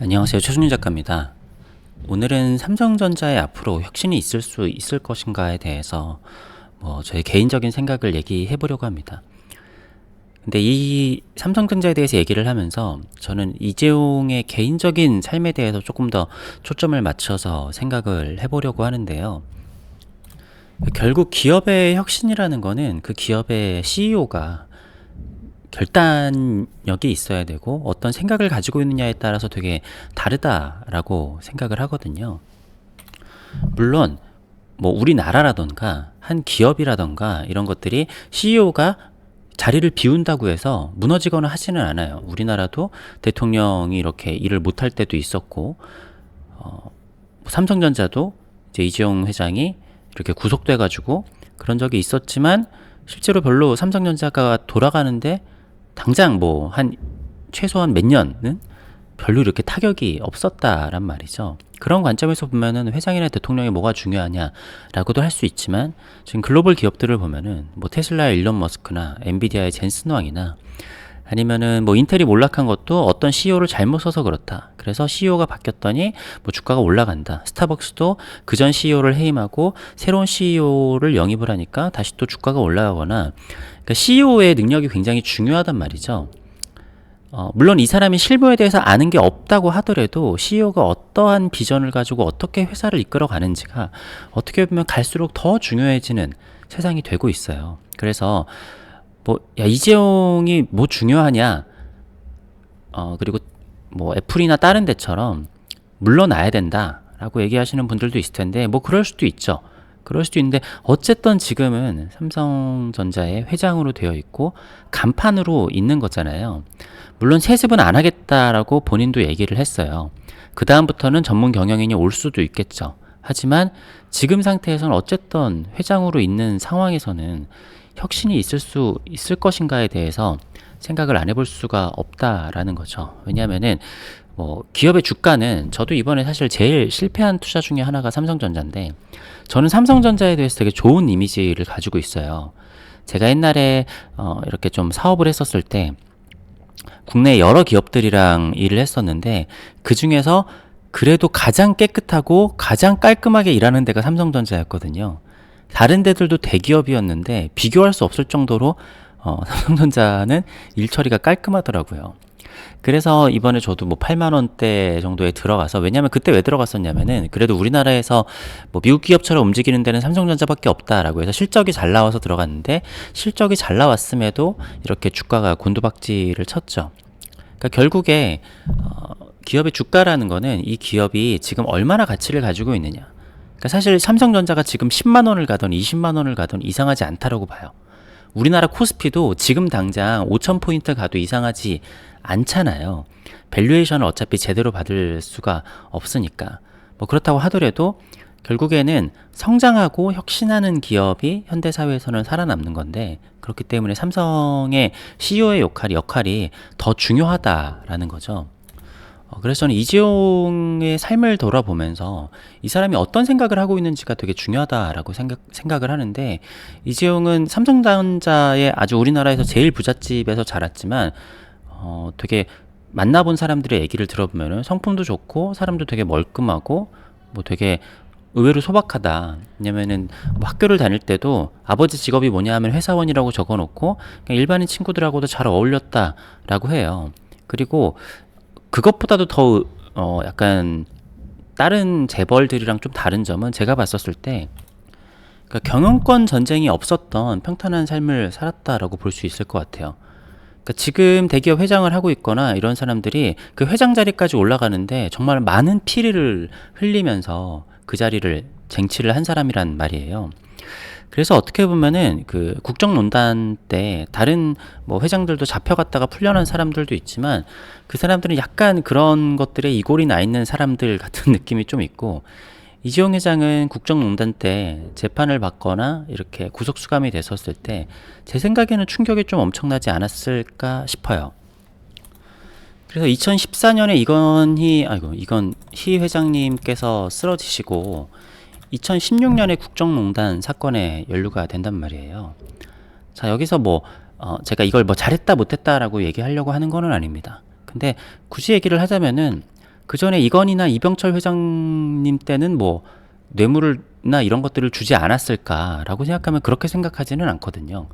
안녕하세요. 최승윤 작가입니다. 오늘은 삼성전자의 앞으로 혁신이 있을 수 있을 것인가에 대해서 저의 개인적인 생각을 얘기해 보려고 합니다. 근데 이 삼성전자에 대해서 얘기를 하면서 저는 이재용의 개인적인 삶에 대해서 조금 더 초점을 맞춰서 생각을 해보려고 하는데요. 결국 기업의 혁신이라는 거는 그 기업의 CEO가 결단력이 있어야 되고 어떤 생각을 가지고 있느냐에 따라서 되게 다르다라고 생각을 하거든요. 물론 우리나라라던가 한 기업이라던가 이런 것들이 CEO가 자리를 비운다고 해서 무너지거나 하지는 않아요. 우리나라도 대통령이 이렇게 일을 못할 때도 있었고, 삼성전자도 이제 이재용 회장이 이렇게 구속돼가지고 그런 적이 있었지만 실제로 별로 삼성전자가 돌아가는데 당장 한 최소한 몇 년은 별로 이렇게 타격이 없었다란 말이죠. 그런 관점에서 보면은 회장이나 대통령이 뭐가 중요하냐라고도 할 수 있지만 지금 글로벌 기업들을 보면은 테슬라의 일론 머스크나 엔비디아의 젠슨 왕이나 아니면은 인텔이 몰락한 것도 어떤 CEO를 잘못 써서 그렇다. 그래서 CEO가 바뀌었더니 주가가 올라간다. 스타벅스도 그전 CEO를 해임하고 새로운 CEO를 영입을 하니까 다시 또 주가가 올라가거나, 그러니까 CEO의 능력이 굉장히 중요하단 말이죠. 물론 이 사람이 실무에 대해서 아는 게 없다고 하더라도 CEO가 어떠한 비전을 가지고 어떻게 회사를 이끌어 가는지가 어떻게 보면 갈수록 더 중요해지는 세상이 되고 있어요. 그래서 야, 이재용이 중요하냐? 그리고 애플이나 다른 데처럼 물러나야 된다라고 얘기하시는 분들도 있을 텐데, 그럴 수도 있죠. 그럴 수도 있는데, 어쨌든 지금은 삼성전자의 회장으로 되어 있고, 간판으로 있는 거잖아요. 물론 세습은 안 하겠다라고 본인도 얘기를 했어요. 그다음부터는 전문 경영인이 올 수도 있겠죠. 하지만 지금 상태에서는 어쨌든 회장으로 있는 상황에서는 혁신이 있을 것인가에 대해서 생각을 안 해볼 수가 없다라는 거죠. 왜냐하면은 기업의 주가는, 저도 이번에 사실 제일 실패한 투자 중에 하나가 삼성전자인데, 저는 삼성전자에 대해서 되게 좋은 이미지를 가지고 있어요. 제가 옛날에 이렇게 좀 사업을 했었을 때 국내 여러 기업들이랑 일을 했었는데, 그 중에서 그래도 가장 깨끗하고 가장 깔끔하게 일하는 데가 삼성전자였거든요. 다른 데들도 대기업이었는데 비교할 수 없을 정도로 삼성전자는 일 처리가 깔끔하더라고요. 그래서 이번에 저도 8만 원대 정도에 들어가서, 왜냐면 그때 왜 들어갔었냐면은 그래도 우리나라에서 미국 기업처럼 움직이는 데는 삼성전자밖에 없다라고 해서 실적이 잘 나와서 들어갔는데, 실적이 잘 나왔음에도 이렇게 주가가 곤두박질을 쳤죠. 그러니까 결국에 기업의 주가라는 거는 이 기업이 지금 얼마나 가치를 가지고 있느냐. 그러니까 사실 삼성전자가 지금 10만 원을 가던 20만 원을 가던 이상하지 않다라고 봐요. 우리나라 코스피도 지금 당장 5,000포인트 가도 이상하지 않잖아요. 밸류에이션을 어차피 제대로 받을 수가 없으니까. 그렇다고 하더라도 결국에는 성장하고 혁신하는 기업이 현대사회에서는 살아남는 건데, 그렇기 때문에 삼성의 CEO의 역할이 더 중요하다라는 거죠. 그래서 저는 이재용의 삶을 돌아보면서 이 사람이 어떤 생각을 하고 있는지가 되게 중요하다라고 생각을 하는데, 이재용은 삼성전자의 아주 우리나라에서 제일 부잣집에서 자랐지만 되게 만나본 사람들의 얘기를 들어보면은 성품도 좋고 사람도 되게 멀끔하고 되게 의외로 소박하다. 왜냐면은 학교를 다닐 때도 아버지 직업이 뭐냐 하면 회사원이라고 적어놓고 그냥 일반인 친구들하고도 잘 어울렸다라고 해요. 그리고 그것보다도 더 약간 다른 재벌들이랑 좀 다른 점은, 제가 봤었을 때 그러니까 경영권 전쟁이 없었던 평탄한 삶을 살았다라고 볼 수 있을 것 같아요. 그러니까 지금 대기업 회장을 하고 있거나 이런 사람들이 그 회장 자리까지 올라가는데 정말 많은 피를 흘리면서 그 자리를 쟁취를 한 사람이란 말이에요. 그래서 어떻게 보면은 그 국정농단 때 다른 회장들도 잡혀갔다가 풀려난 사람들도 있지만, 그 사람들은 약간 그런 것들에 이골이 나 있는 사람들 같은 느낌이 좀 있고, 이재용 회장은 국정농단 때 재판을 받거나 이렇게 구속 수감이 됐었을 때 제 생각에는 충격이 좀 엄청나지 않았을까 싶어요. 그래서 2014년에 이건희 회장님께서 쓰러지시고 2016년에 국정농단 사건에 연루가 된단 말이에요. 자, 여기서 제가 이걸 잘했다 못했다라고 얘기하려고 하는 거는 아닙니다. 근데 굳이 얘기를 하자면은 그 전에 이건희나 이병철 회장님 때는 뭐 뇌물이나 이런 것들을 주지 않았을까라고 생각하면 그렇게 생각하지는 않거든요.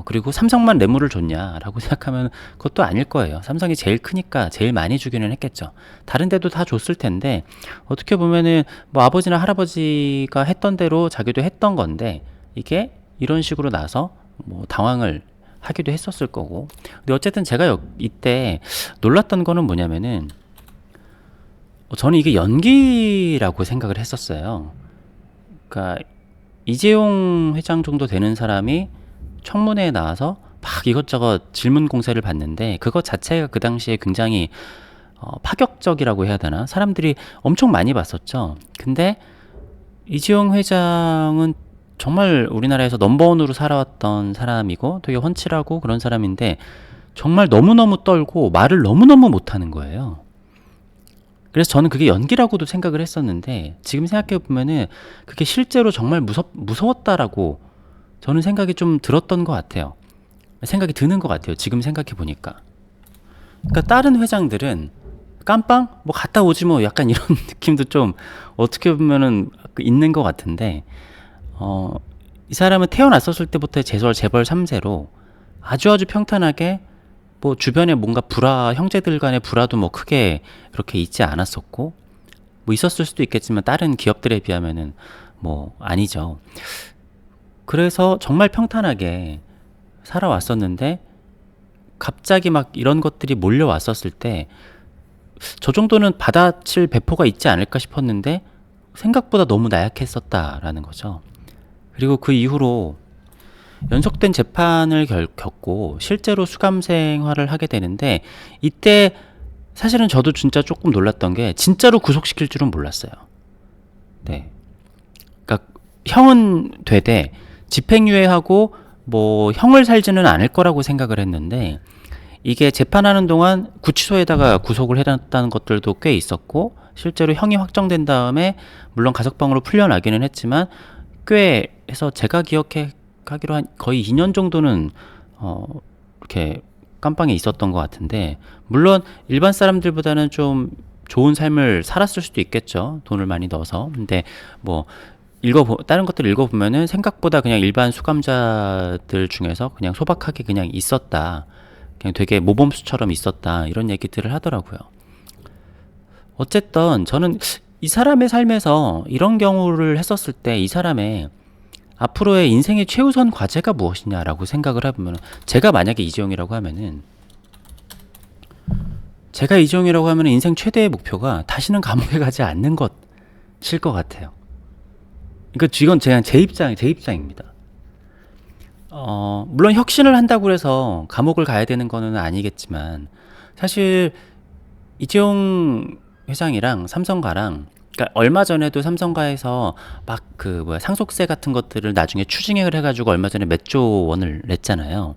그리고 삼성만 뇌물을 줬냐라고 생각하면 그것도 아닐 거예요. 삼성이 제일 크니까 제일 많이 주기는 했겠죠. 다른 데도 다 줬을 텐데 어떻게 보면은 뭐 아버지나 할아버지가 했던 대로 자기도 했던 건데 이게 이런 식으로 나서 뭐 당황을 하기도 했었을 거고. 근데 어쨌든 제가 이때 놀랐던 거는 뭐냐면은 저는 이게 연기라고 생각을 했었어요. 그러니까 이재용 회장 정도 되는 사람이 청문회에 나와서 막 이것저것 질문 공세를 받는데 그것 자체가 그 당시에 굉장히 파격적이라고 해야 되나? 사람들이 엄청 많이 봤었죠. 근데 이재용 회장은 정말 우리나라에서 넘버원으로 살아왔던 사람이고 되게 훤칠하고 그런 사람인데 정말 너무너무 떨고 말을 너무너무 못하는 거예요. 그래서 저는 그게 연기라고도 생각을 했었는데 지금 생각해 보면은 그게 실제로 정말 무서웠다라고 저는 생각이 좀 들었던 것 같아요. 생각이 드는 것 같아요. 지금 생각해 보니까. 그러니까 다른 회장들은 깜빵 뭐 갔다 오지 뭐 약간 이런 느낌도 좀 어떻게 보면은 있는 것 같은데 이 사람은 태어났었을 때부터 재벌 3세로 아주 평탄하게 뭐 주변에 뭔가 형제들 간의 불화도 뭐 크게 그렇게 있지 않았었고 뭐 있었을 수도 있겠지만 다른 기업들에 비하면은 뭐 아니죠. 그래서 정말 평탄하게 살아왔었는데 갑자기 막 이런 것들이 몰려왔었을 때 저 정도는 받아칠 배포가 있지 않을까 싶었는데 생각보다 너무 나약했었다라는 거죠. 그리고 그 이후로 연속된 재판을 겪고 실제로 수감 생활을 하게 되는데 이때 사실은 저도 진짜 조금 놀랐던 게 진짜로 구속시킬 줄은 몰랐어요. 네. 그러니까 형은 되되 집행유예하고 뭐 형을 살지는 않을 거라고 생각을 했는데 이게 재판하는 동안 구치소에다가 구속을 해놨다는 것들도 꽤 있었고 실제로 형이 확정된 다음에 물론 가석방으로 풀려나기는 했지만 꽤 해서 제가 기억하기로 한 거의 2년 정도는 이렇게 깜빵에 있었던 것 같은데 물론 일반 사람들보다는 좀 좋은 삶을 살았을 수도 있겠죠. 돈을 많이 넣어서. 근데 뭐 다른 것들 읽어보면은 생각보다 그냥 일반 수감자들 중에서 그냥 소박하게 그냥 있었다. 그냥 되게 모범수처럼 있었다. 이런 얘기들을 하더라고요. 어쨌든 저는 이 사람의 삶에서 이런 경우를 했었을 때 이 사람의 앞으로의 인생의 최우선 과제가 무엇이냐라고 생각을 해보면 제가 만약에 이재용이라고 하면은 인생 최대의 목표가 다시는 감옥에 가지 않는 것일 것 같아요. 그러니까 이건 제 입장입니다. 물론 혁신을 한다고 해서 감옥을 가야 되는 거는 아니겠지만 사실 이재용 회장이랑 삼성가랑 그러니까 얼마 전에도 삼성가에서 막 상속세 같은 것들을 나중에 추징액을 해가지고 얼마 전에 몇 조 원을 냈잖아요.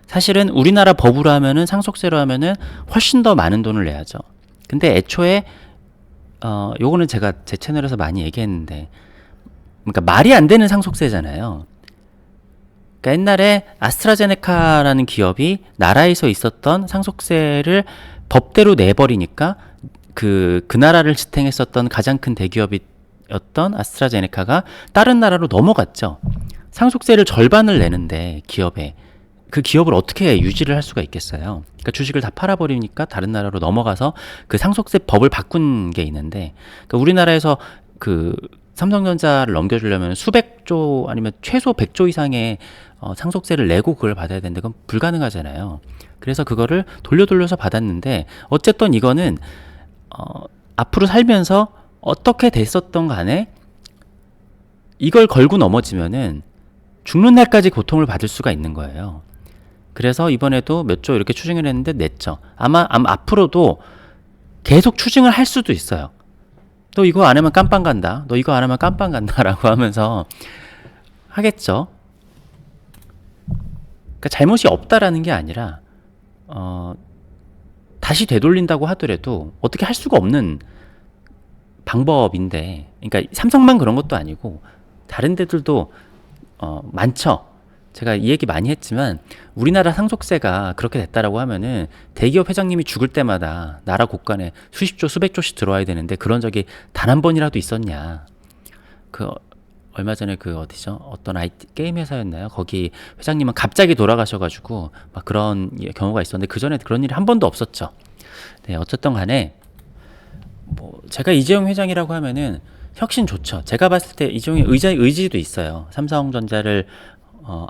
사실은 우리나라 법으로 하면은 상속세로 하면은 훨씬 더 많은 돈을 내야죠. 근데 애초에 요거는 제가 제 채널에서 많이 얘기했는데 그러니까 말이 안 되는 상속세잖아요. 그러니까 옛날에 아스트라제네카라는 기업이 나라에서 있었던 상속세를 법대로 내버리니까 그 나라를 지탱했었던 가장 큰 대기업이었던 아스트라제네카가 다른 나라로 넘어갔죠. 상속세를 절반을 내는데 그 기업을 어떻게 유지를 할 수가 있겠어요. 그러니까 주식을 다 팔아버리니까 다른 나라로 넘어가서 그 상속세 법을 바꾼 게 있는데 그러니까 우리나라에서 삼성전자를 넘겨주려면 수백조 아니면 최소 100조 이상의 상속세를 내고 그걸 받아야 되는데 그건 불가능하잖아요. 그래서 그거를 돌려서 받았는데 어쨌든 이거는 앞으로 살면서 어떻게 됐었던 간에 이걸 걸고 넘어지면은 죽는 날까지 고통을 받을 수가 있는 거예요. 그래서 이번에도 몇 조 이렇게 추징을 했는데 냈죠. 아마 앞으로도 계속 추징을 할 수도 있어요. 너 이거 안 하면 깜빵 간다. 너 이거 안 하면 깜빵 간다라고 하면서 하겠죠. 그러니까 잘못이 없다라는 게 아니라 다시 되돌린다고 하더라도 어떻게 할 수가 없는 방법인데, 그러니까 삼성만 그런 것도 아니고 다른 데들도 많죠. 제가 이 얘기 많이 했지만 우리나라 상속세가 그렇게 됐다라고 하면은 대기업 회장님이 죽을 때마다 나라 곳간에 수십조 수백조씩 들어와야 되는데 그런 적이 단 한 번이라도 있었냐. 그 얼마 전에 그 어디죠? 어떤 IT 게임 회사였나요? 거기 회장님은 갑자기 돌아가셔가지고 막 그런 경우가 있었는데 그 전에 그런 일이 한 번도 없었죠. 네, 어쨌든 간에 뭐 제가 이재용 회장이라고 하면은 혁신 좋죠. 제가 봤을 때 이재용의 의지도 있어요. 삼성전자를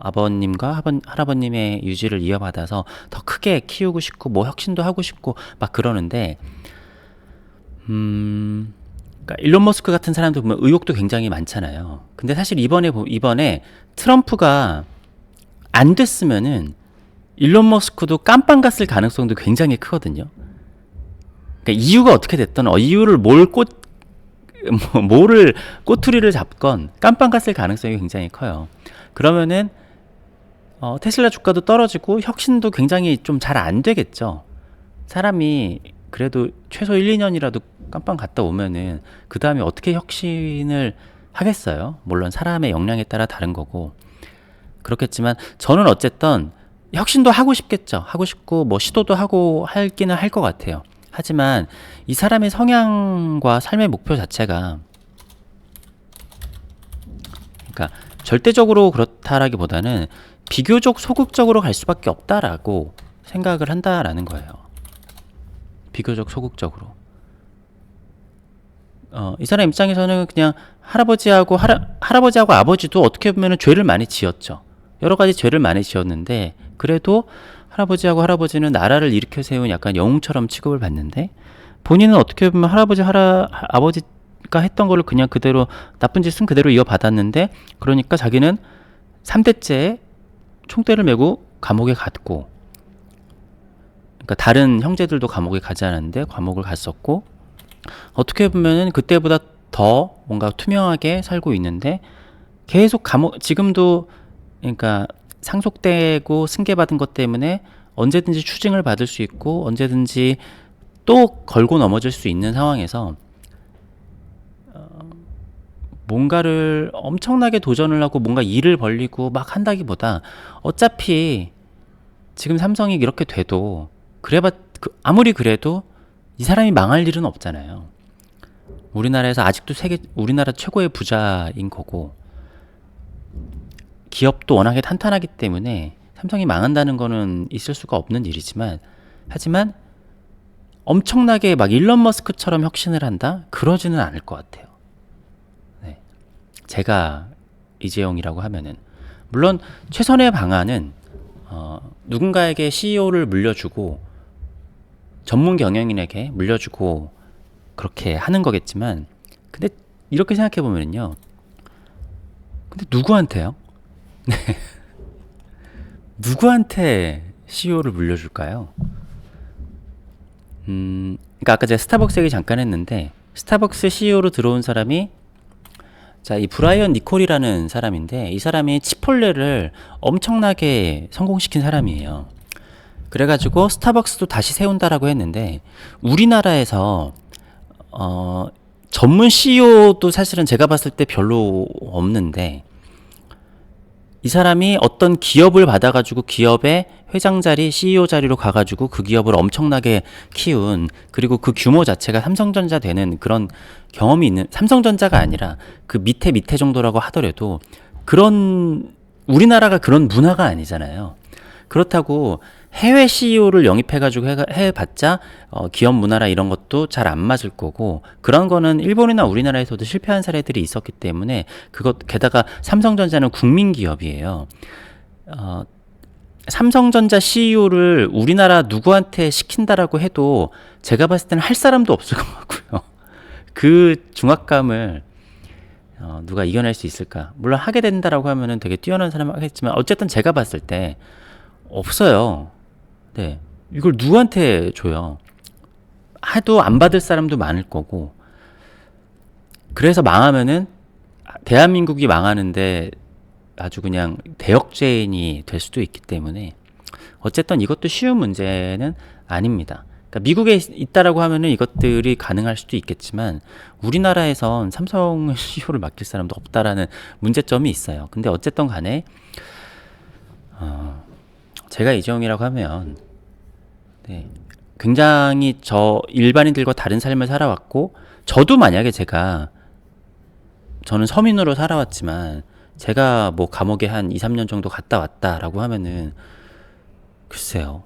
아버님과 할아버님의 유지를 이어받아서 더 크게 키우고 싶고 뭐 혁신도 하고 싶고 막 그러는데 그러니까 일론 머스크 같은 사람들 보면 의욕도 굉장히 많잖아요. 근데 사실 이번에 트럼프가 안 됐으면은 일론 머스크도 깜빵 갔을 가능성도 굉장히 크거든요. 그러니까 이유가 어떻게 됐든 이유를 뭐를 꼬투리를 잡건 깜빵 갔을 가능성이 굉장히 커요. 그러면은 테슬라 주가도 떨어지고 혁신도 굉장히 좀 잘 안 되겠죠. 사람이 그래도 최소 1, 2년이라도 깜빵 갔다 오면은 그 다음에 어떻게 혁신을 하겠어요? 물론 사람의 역량에 따라 다른 거고 그렇겠지만 저는 어쨌든 혁신도 하고 싶겠죠. 하고 싶고 뭐 시도도 하고 할기는 할 것 같아요. 하지만 이 사람의 성향과 삶의 목표 자체가 그러니까 절대적으로 그렇다라기보다는 비교적 소극적으로 갈 수밖에 없다라고 생각을 한다라는 거예요. 비교적 소극적으로. 이 사람 입장에서는 그냥 할아버지하고 아버지도 어떻게 보면 죄를 많이 지었죠. 여러 가지 죄를 많이 지었는데 그래도 할아버지하고 할아버지는 나라를 일으켜 세운 약간 영웅처럼 취급을 받는데 본인은 어떻게 보면 아버지가 했던 거를 그냥 그대로 나쁜 짓은 그대로 이어받았는데 그러니까 자기는 3대째 총대를 메고 감옥에 갔고 그러니까 다른 형제들도 감옥에 가지 않았는데 감옥을 갔었고 어떻게 보면은 그때보다 더 뭔가 투명하게 살고 있는데 계속 지금도 그러니까 상속되고 승계받은 것 때문에 언제든지 추징을 받을 수 있고 언제든지 또 걸고 넘어질 수 있는 상황에서 뭔가를 엄청나게 도전을 하고 뭔가 일을 벌리고 막 한다기보다 어차피 지금 삼성이 이렇게 돼도 아무리 그래도 이 사람이 망할 일은 없잖아요. 우리나라에서 아직도 우리나라 최고의 부자인 거고 기업도 워낙에 탄탄하기 때문에 삼성이 망한다는 거는 있을 수가 없는 일이지만 하지만 엄청나게 막 일론 머스크처럼 혁신을 한다? 그러지는 않을 것 같아요. 네. 제가 이재용이라고 하면은 물론 최선의 방안은 누군가에게 CEO를 물려주고 전문 경영인에게 물려주고 그렇게 하는 거겠지만 근데 이렇게 생각해 보면요. 근데 누구한테요? 네. 누구한테 CEO를 물려줄까요? 그러니까 아까 제가 스타벅스 얘기 잠깐 했는데 스타벅스 CEO로 들어온 사람이 이 브라이언 니콜이라는 사람인데 이 사람이 치폴레를 엄청나게 성공시킨 사람이에요. 그래가지고 스타벅스도 다시 세운다라고 했는데 우리나라에서 전문 CEO도 사실은 제가 봤을 때 별로 없는데 이 사람이 어떤 기업을 받아가지고 기업의 회장 자리, CEO 자리로 가가지고 그 기업을 엄청나게 키운 그리고 그 규모 자체가 삼성전자 되는 그런 경험이 있는 삼성전자가 아니라 그 밑에 정도라고 하더라도 우리나라가 그런 문화가 아니잖아요. 그렇다고 해외 CEO를 영입해가지고 해봤자 기업 문화라 이런 것도 잘 안 맞을 거고 그런 거는 일본이나 우리나라에서도 실패한 사례들이 있었기 때문에 게다가 삼성전자는 국민 기업이에요. 삼성전자 CEO를 우리나라 누구한테 시킨다라고 해도 제가 봤을 때는 할 사람도 없을 것 같고요. 그 중압감을 누가 이겨낼 수 있을까? 물론 하게 된다라고 하면은 되게 뛰어난 사람은 하겠지만 어쨌든 제가 봤을 때 없어요. 네. 이걸 누구한테 줘요? 하도 안 받을 사람도 많을 거고. 그래서 망하면은 대한민국이 망하는데 아주 그냥 대역죄인이 될 수도 있기 때문에 어쨌든 이것도 쉬운 문제는 아닙니다. 그러니까 미국에 있다라고 하면은 이것들이 가능할 수도 있겠지만 우리나라에선 삼성 CEO를 맡길 사람도 없다라는 문제점이 있어요. 근데 어쨌든 간에 제가 이재용이라고 하면 네, 굉장히 저 일반인들과 다른 삶을 살아왔고 저도 만약에 저는 서민으로 살아왔지만 제가 뭐 감옥에 한 2, 3년 정도 갔다 왔다라고 하면은 글쎄요.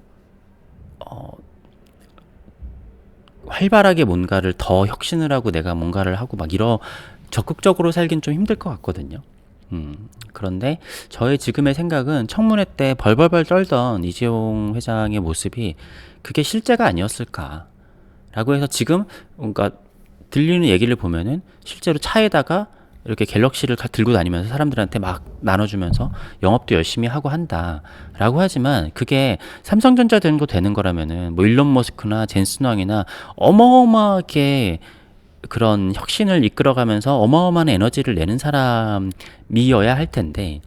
활발하게 뭔가를 더 혁신을 하고 내가 뭔가를 하고 막 적극적으로 살긴 좀 힘들 것 같거든요. 그런데 저의 지금의 생각은 청문회 때 벌벌벌 떨던 이재용 회장의 모습이 그게 실제가 아니었을까. 라고 해서 지금 뭔가 들리는 얘기를 보면은 실제로 차에다가 이렇게 갤럭시를 들고 다니면서 사람들한테 막 나눠주면서 영업도 열심히 하고 한다라고 하지만 그게 삼성전자 되는 거라면은 뭐 일론 머스크나 젠슨왕이나 어마어마하게 그런 혁신을 이끌어가면서 어마어마한 에너지를 내는 사람이어야 할 텐데,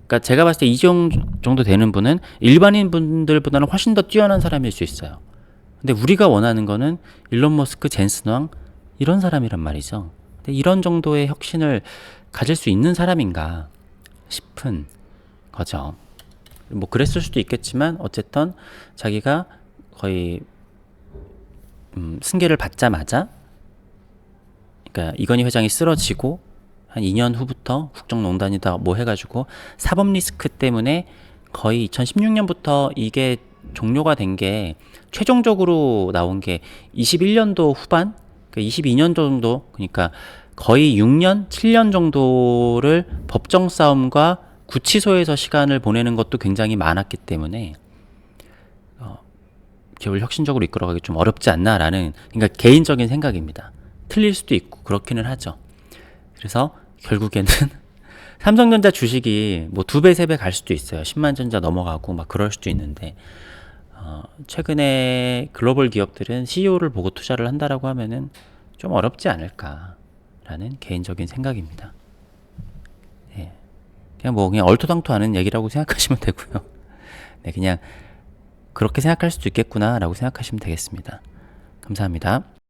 그러니까 제가 봤을 때 이재용 정도 되는 분은 일반인 분들보다는 훨씬 더 뛰어난 사람일 수 있어요. 근데 우리가 원하는 거는 일론 머스크, 젠슨왕 이런 사람이란 말이죠. 근데 이런 정도의 혁신을 가질 수 있는 사람인가 싶은 거죠. 뭐 그랬을 수도 있겠지만 어쨌든 자기가 거의 승계를 받자마자, 그러니까 이건희 회장이 쓰러지고 한 2년 후부터 국정농단이다 뭐 해가지고 사법 리스크 때문에 거의 2016년부터 이게 종료가 된 게 최종적으로 나온 게 21년도 후반, 그러니까 22년 정도, 그러니까 거의 6년, 7년 정도를 법정 싸움과 구치소에서 시간을 보내는 것도 굉장히 많았기 때문에 기업을 혁신적으로 이끌어가기 좀 어렵지 않나라는, 그러니까 개인적인 생각입니다. 틀릴 수도 있고 그렇기는 하죠. 그래서 결국에는 삼성전자 주식이 뭐 2배, 3배 갈 수도 있어요. 10만 전자 넘어가고 막 그럴 수도 있는데 최근에 글로벌 기업들은 CEO를 보고 투자를 한다라고 하면은 좀 어렵지 않을까라는 개인적인 생각입니다. 네. 그냥 얼토당토하는 얘기라고 생각하시면 되고요. 네, 그냥 그렇게 생각할 수도 있겠구나라고 생각하시면 되겠습니다. 감사합니다.